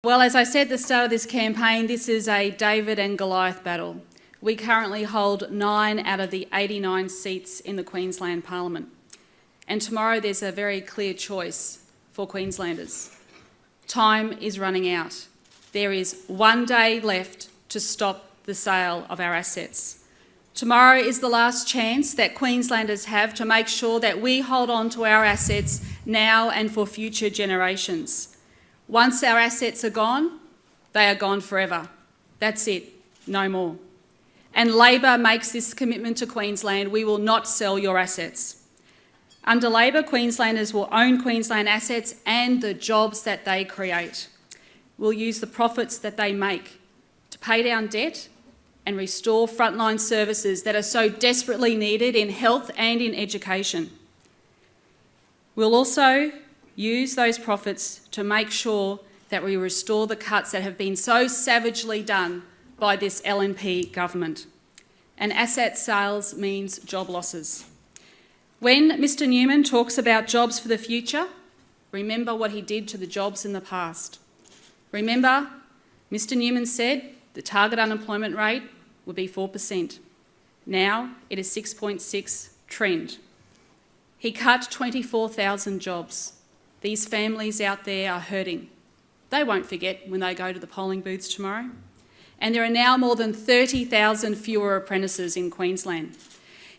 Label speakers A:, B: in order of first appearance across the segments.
A: Well, as I said at the start of this campaign, this is a David and Goliath battle. We currently hold 9 out of the 89 seats in the Queensland Parliament. And tomorrow there's a very clear choice for Queenslanders. Time is running out. There is 1 day left to stop the sale of our assets. Tomorrow is the last chance that Queenslanders have to make sure that we hold on to our assets now and for future generations. Once our assets are gone, they are gone forever. That's it, no more. And Labor makes this commitment to Queensland: we will not sell your assets. Under Labor, Queenslanders will own Queensland assets and the jobs that they create. We'll use the profits that they make to pay down debt and restore frontline services that are so desperately needed in health and in education. We'll also use those profits to make sure that we restore the cuts that have been so savagely done by this LNP government. And asset sales means job losses. When Mr Newman talks about jobs for the future, remember what he did to the jobs in the past. Remember, Mr Newman said the target unemployment rate would be 4%. Now it is 6.6 trend. He cut 24,000 jobs. These families out there are hurting. They won't forget when they go to the polling booths tomorrow. And there are now more than 30,000 fewer apprentices in Queensland.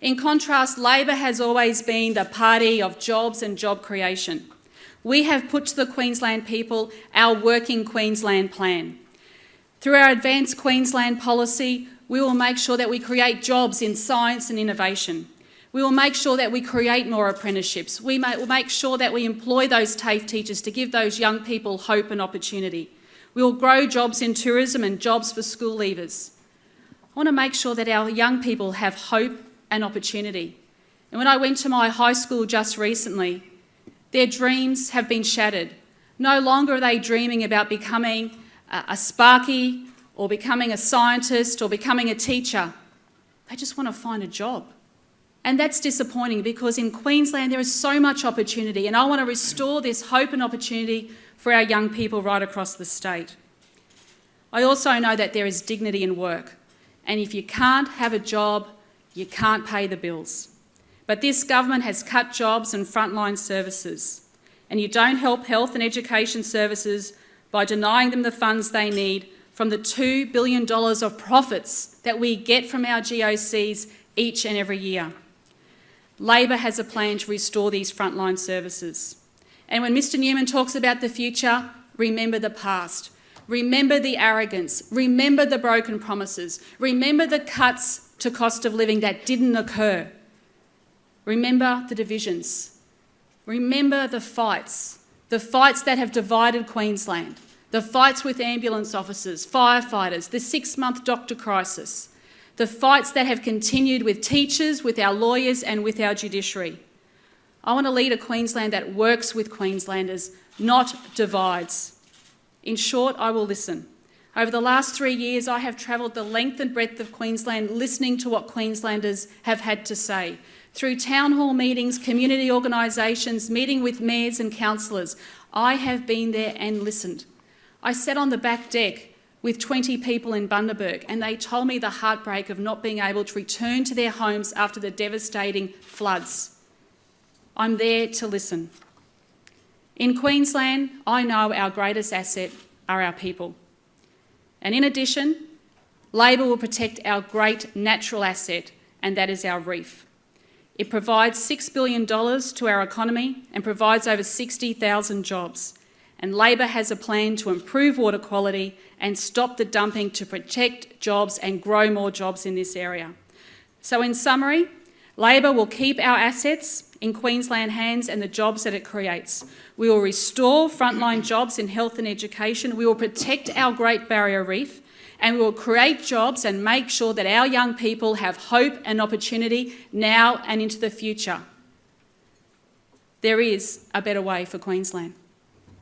A: In contrast, Labor has always been the party of jobs and job creation. We have put to the Queensland people our Working Queensland plan. Through our Advanced Queensland policy, we will make sure that we create jobs in science and innovation. We will make sure that we create more apprenticeships. We will make sure that we employ those TAFE teachers to give those young people hope and opportunity. We will grow jobs in tourism and jobs for school leavers. I want to make sure that our young people have hope and opportunity. And when I went to my high school just recently, their dreams have been shattered. No longer are they dreaming about becoming a Sparky or becoming a scientist or becoming a teacher. They just want to find a job. And that's disappointing because in Queensland there is so much opportunity, and I want to restore this hope and opportunity for our young people right across the state. I also know that there is dignity in work, and if you can't have a job, you can't pay the bills. But this government has cut jobs and frontline services, and you don't help health and education services by denying them the funds they need from the $2 billion of profits that we get from our GOCs each and every year. Labor has a plan to restore these frontline services. And when Mr Newman talks about the future, remember the past. Remember the arrogance. Remember the broken promises. Remember the cuts to cost of living that didn't occur. Remember the divisions. Remember the fights that have divided Queensland, the fights with ambulance officers, firefighters, the 6-month doctor crisis, the fights that have continued with teachers, with our lawyers and with our judiciary. I want to lead a Queensland that works with Queenslanders, not divides. In short, I will listen. Over the last 3 years, I have travelled the length and breadth of Queensland listening to what Queenslanders have had to say. Through town hall meetings, community organisations, meeting with mayors and councillors, I have been there and listened. I sat on the back deck with 20 people in Bundaberg, and they told me the heartbreak of not being able to return to their homes after the devastating floods. I'm there to listen. In Queensland, I know our greatest asset are our people. And in addition, Labor will protect our great natural asset, and that is our reef. It provides $6 billion to our economy and provides over 60,000 jobs. And Labor has a plan to improve water quality and stop the dumping to protect jobs and grow more jobs in this area. So in summary, Labor will keep our assets in Queensland hands and the jobs that it creates. We will restore frontline jobs in health and education. We will protect our Great Barrier Reef, and we will create jobs and make sure that our young people have hope and opportunity now and into the future. There is a better way for Queensland.